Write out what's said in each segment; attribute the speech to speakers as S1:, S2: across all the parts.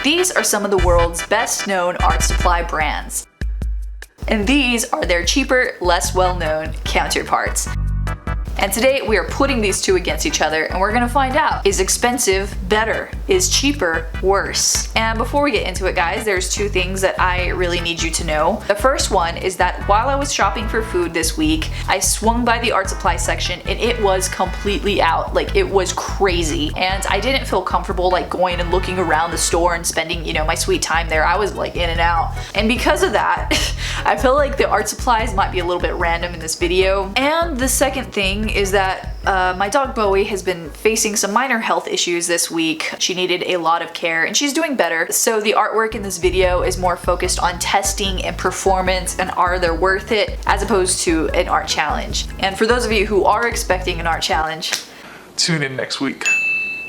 S1: These are some of the world's best known art supply brands. And these are their cheaper, less well-known counterparts. And today we are putting these two against each other and we're gonna find out, is expensive better? Is cheaper worse? And before we get into it, guys, there's two things that I really need you to know. The first one is that while I was shopping for food this week, I swung by the art supply section and it was completely out. Like, it was crazy. And I didn't feel comfortable like going and looking around the store and spending, my sweet time there. I was like in and out. And because of that, I feel like the art supplies might be a little bit random in this video. And the second thing is that my dog Bowie has been facing some minor health issues this week. She needed a lot of care and she's doing better. So the artwork in this video is more focused on testing and performance and are they worth it, as opposed to an art challenge. And for those of you who are expecting an art challenge,
S2: tune in next week.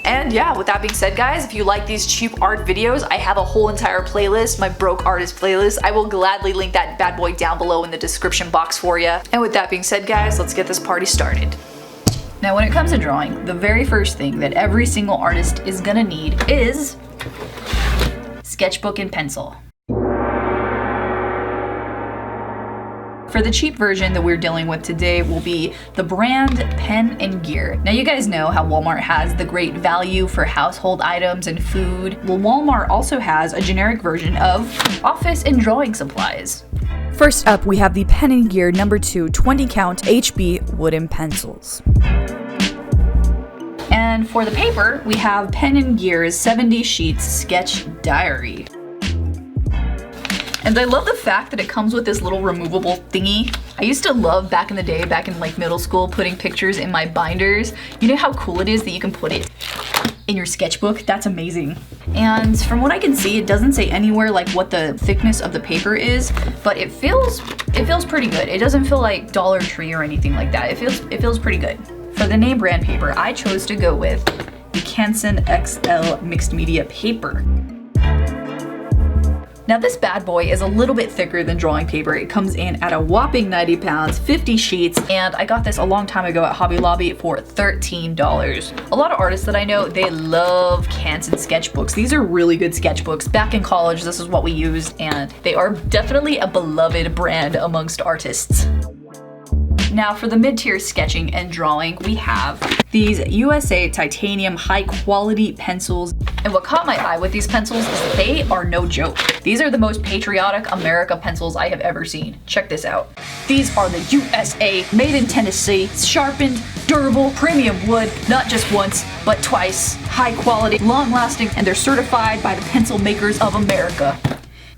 S1: And yeah, with that being said, guys, if you like these cheap art videos, I have a whole entire playlist, my broke artist playlist. I will gladly link that bad boy down below in the description box for you. And with that being said, guys, let's get this party started. Now, when it comes to drawing, the very first thing that every single artist is gonna need is sketchbook and pencil. For the cheap version that we're dealing with today will be the brand Pen and Gear. Now, you guys know how Walmart has the great value for household items and food. Well, Walmart also has a generic version of office and drawing supplies.
S3: First up, we have the Pen and Gear number 2 20 count HB wooden pencils.
S1: And for the paper, we have Pen and Gear's 70 sheets sketch diary. And I love the fact that it comes with this little removable thingy. I used to love back in the day, back in like middle school, putting pictures in my binders. You know how cool it is that you can put it in your sketchbook? That's amazing. And from what I can see, it doesn't say anywhere like what the thickness of the paper is, but it feels pretty good. It doesn't feel like Dollar Tree or anything like that. It feels pretty good. For the name brand paper, I chose to go with the Canson XL mixed media paper. Now, this bad boy is a little bit thicker than drawing paper. It comes in at a whopping 90 pounds, 50 sheets, and I got this a long time ago at Hobby Lobby for $13. A lot of artists that I know, they love Canson sketchbooks. These are really good sketchbooks. Back in college, this is what we used, and they are definitely a beloved brand amongst artists. Now, for the mid-tier sketching and drawing, we have these USA titanium high-quality pencils. And what caught my eye with these pencils is that they are no joke. These are the most patriotic America pencils I have ever seen. Check this out. These are the USA, made in Tennessee, sharpened, durable, premium wood, not just once, but twice, high quality, long-lasting, and they're certified by the pencil makers of America.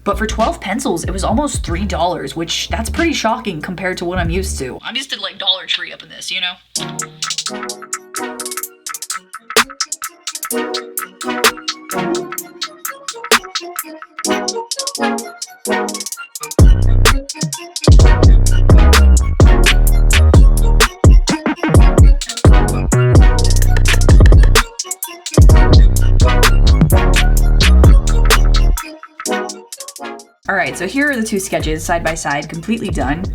S1: But for 12 pencils, it was almost $3, which that's pretty shocking compared to what I'm used to. I'm used to like Dollar Tree up in this, you know? Alright, so here are the two sketches side by side, completely done.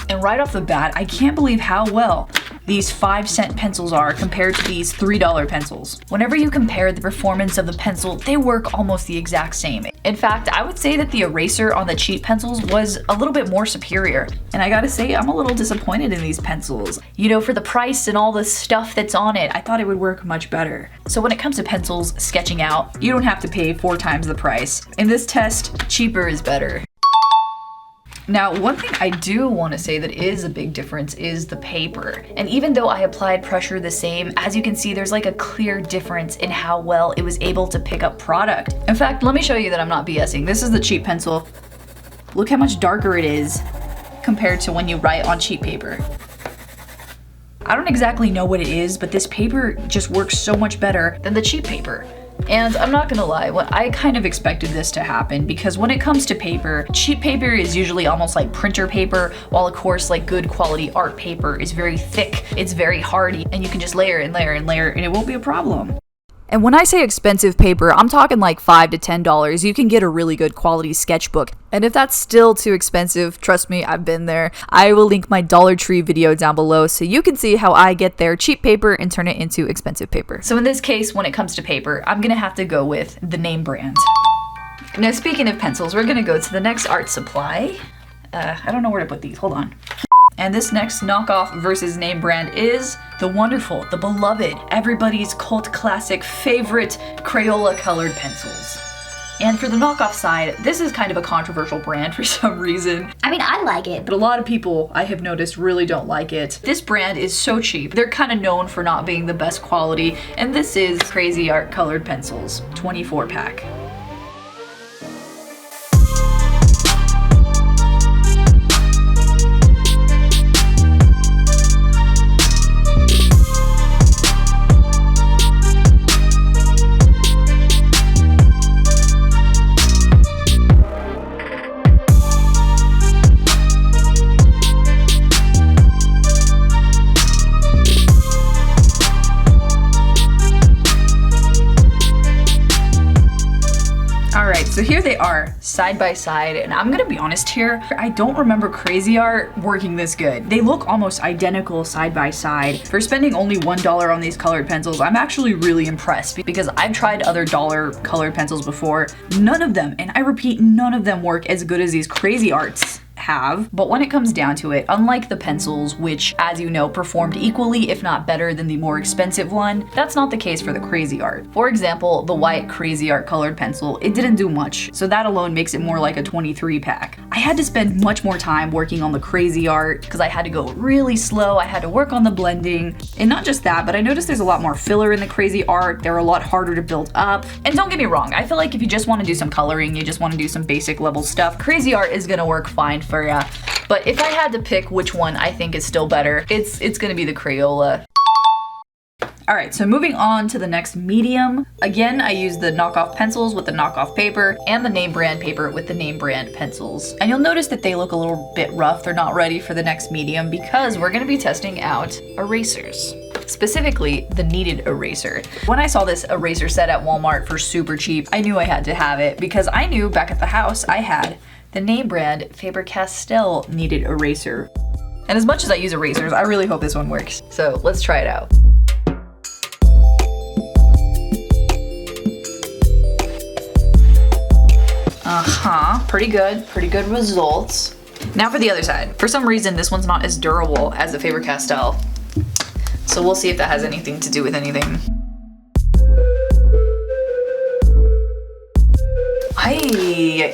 S1: And right off the bat, I can't believe how well these 5-cent pencils are compared to these $3 pencils. Whenever you compare the performance of the pencil, they work almost the exact same. In fact, I would say that the eraser on the cheap pencils was a little bit more superior. And I gotta say, I'm a little disappointed in these pencils. You know, for the price and all the stuff that's on it, I thought it would work much better. So when it comes to pencils sketching out, you don't have to pay 4 times the price. In this test, cheaper is better. Now, one thing I do want to say that is a big difference is the paper. And even though I applied pressure the same, as you can see, there's like a clear difference in how well it was able to pick up product. In fact, let me show you that I'm not BSing. This is the cheap pencil. Look how much darker it is compared to when you write on cheap paper. I don't exactly know what it is, but this paper just works so much better than the cheap paper. And I'm not gonna lie, I kind of expected this to happen because when it comes to paper, cheap paper is usually almost like printer paper, while of course like good quality art paper is very thick, it's very hardy, and you can just layer and layer and layer and it won't be a problem.
S3: And when I say expensive paper, I'm talking like $5 to $10. You can get a really good quality sketchbook. And if that's still too expensive, trust me, I've been there. I will link my Dollar Tree video down below so you can see how I get their cheap paper and turn it into expensive paper.
S1: So in this case, when it comes to paper, I'm gonna have to go with the name brand. Now speaking of pencils, we're gonna go to the next art supply. I don't know where to put these, hold on. And this next knockoff versus name brand is the wonderful, the beloved, everybody's cult classic favorite Crayola colored pencils. And for the knockoff side, this is kind of a controversial brand for some reason.
S4: I mean, I like it,
S1: But a lot of people, I have noticed, really don't like it. This brand is so cheap. They're kind of known for not being the best quality. And this is Crazy Art Colored Pencils, 24 pack. So here they are, side by side, and I'm gonna be honest here, I don't remember Crazy Art working this good. They look almost identical side by side. For spending only $1 on these colored pencils, I'm actually really impressed because I've tried other dollar colored pencils before. None of them, and I repeat, none of them work as good as these Crazy Arts have. But when it comes down to it, unlike the pencils, which as you know performed equally if not better than the more expensive one, that's not the case for the Crazy Art. For example, the white Crazy Art colored pencil, it didn't do much, so that alone makes it more like a 23 pack. I had to spend much more time working on the Crazy Art because I had to go really slow, I had to work on the blending, and not just that, but I noticed there's a lot more filler in the Crazy Art, they're a lot harder to build up. And don't get me wrong, I feel like if you just want to do some coloring, you just want to do some basic level stuff, Crazy Art is gonna work fine for ya. But if I had to pick which one I think is still better, it's gonna be the Crayola. Alright, so moving on to the next medium. Again, I use the knockoff pencils with the knockoff paper and the name brand paper with the name brand pencils. And you'll notice that they look a little bit rough, they're not ready for the next medium because we're gonna be testing out erasers. Specifically, the kneaded eraser. When I saw this eraser set at Walmart for super cheap, I knew I had to have it because I knew back at the house I had the name brand Faber-Castell kneaded eraser. And as much as I use erasers, I really hope this one works. So let's try it out. Pretty good results. Now for the other side. For some reason, this one's not as durable as the Faber-Castell. So we'll see if that has anything to do with anything.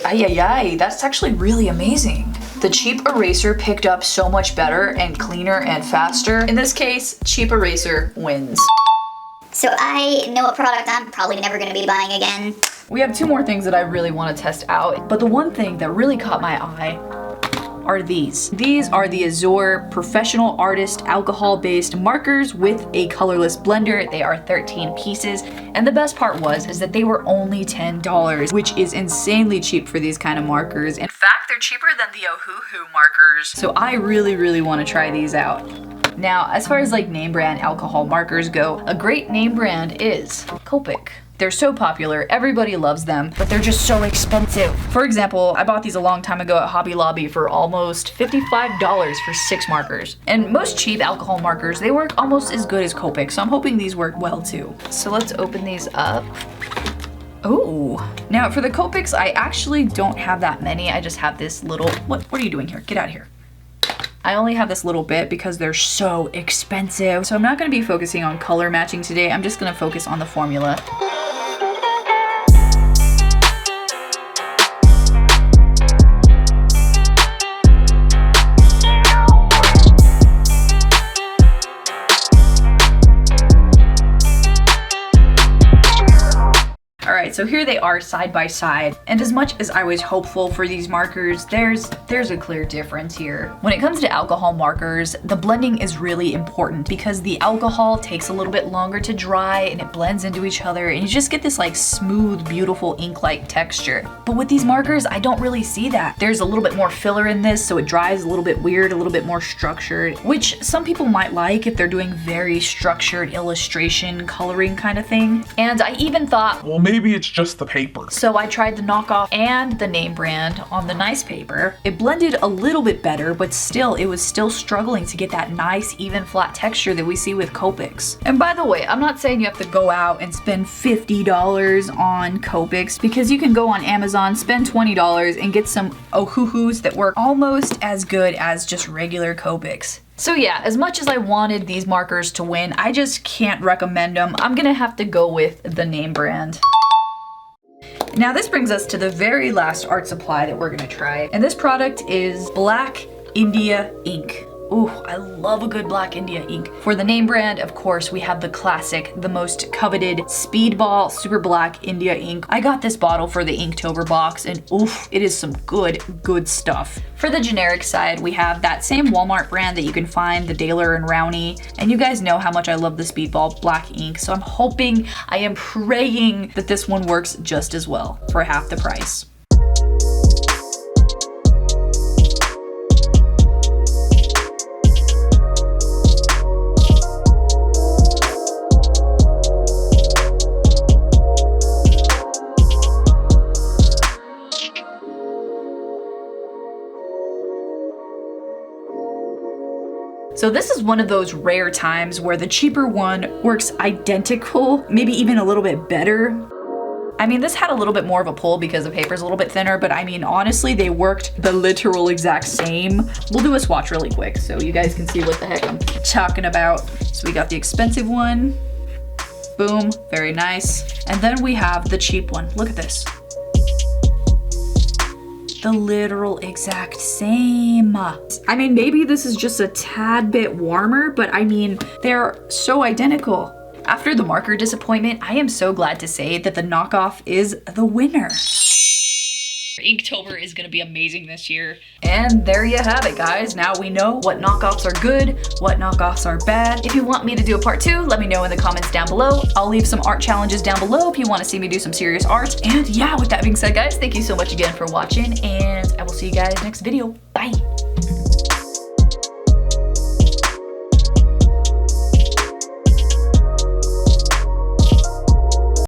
S1: Ay, that's actually really amazing. The cheap eraser picked up so much better and cleaner and faster. In this case, cheap eraser wins.
S4: So I know a product I'm probably never gonna be buying again.
S1: We have two more things that I really want to test out, but the one thing that really caught my eye are these. These are the Azure Professional Artist alcohol-based markers with a colorless blender. They are 13 pieces, and the best part is that they were only $10, which is insanely cheap for these kind of markers. In fact, they're cheaper than the Ohuhu markers. So I really want to try these out. Now, as far as like name brand alcohol markers go, a great name brand is Copic. They're so popular, everybody loves them, but they're just so expensive. For example, I bought these a long time ago at Hobby Lobby for almost $55 for 6 markers. And most cheap alcohol markers, they work almost as good as Copic, so I'm hoping these work well too. So let's open these up. Oh, now for the Copics, I actually don't have that many. I just have this little, what are you doing here? Get out of here. I only have this little bit because they're so expensive. So I'm not gonna be focusing on color matching today. I'm just gonna focus on the formula. Alright, so here they are side by side, and as much as I was hopeful for these markers, there's a clear difference here. When it comes to alcohol markers, the blending is really important because the alcohol takes a little bit longer to dry and it blends into each other and you just get this like smooth, beautiful ink-like texture. But with these markers, I don't really see that. There's a little bit more filler in this, so it dries a little bit weird, a little bit more structured, which some people might like if they're doing very structured illustration, coloring kind of thing. And I even thought,
S2: Well, maybe it It's just the paper.
S1: So I tried the knockoff and the name brand on the nice paper. It blended a little bit better, but still, it was still struggling to get that nice, even flat texture that we see with Copics. And by the way, I'm not saying you have to go out and spend $50 on Copics, because you can go on Amazon, spend $20 and get some Ohuhus that work almost as good as just regular Copics. So yeah, as much as I wanted these markers to win, I just can't recommend them. I'm gonna have to go with the name brand. Now this brings us to the very last art supply that we're gonna try. And this product is Black India ink. Ooh, I love a good Black India ink. For the name brand, of course, we have the classic, the most coveted Speedball Super Black India ink. I got this bottle for the Inktober box, and oof, it is some good stuff. For the generic side, we have that same Walmart brand that you can find, the Daler and Rowney. And you guys know how much I love the Speedball Black ink, so I'm hoping, I am praying that this one works just as well for half the price. So this is one of those rare times where the cheaper one works identical, maybe even a little bit better. I mean, this had a little bit more of a pull because the paper's a little bit thinner, but I mean, honestly, they worked the literal exact same. We'll do a swatch really quick so you guys can see what the heck I'm talking about. So we got the expensive one. Boom, very nice. And then we have the cheap one. Look at this. The literal exact same. I mean, maybe this is just a tad bit warmer, but I mean, they're so identical. After the marker disappointment, I am so glad to say that the knockoff is the winner. Inktober is gonna be amazing this year. And there you have it, guys. Now we know what knockoffs are good, what knockoffs are bad. If you want me to do a part 2, let me know in the comments down below. I'll leave some art challenges down below if you want to see me do some serious art. And yeah, with that being said, guys, thank you so much again for watching, and I will see you guys next video. Bye.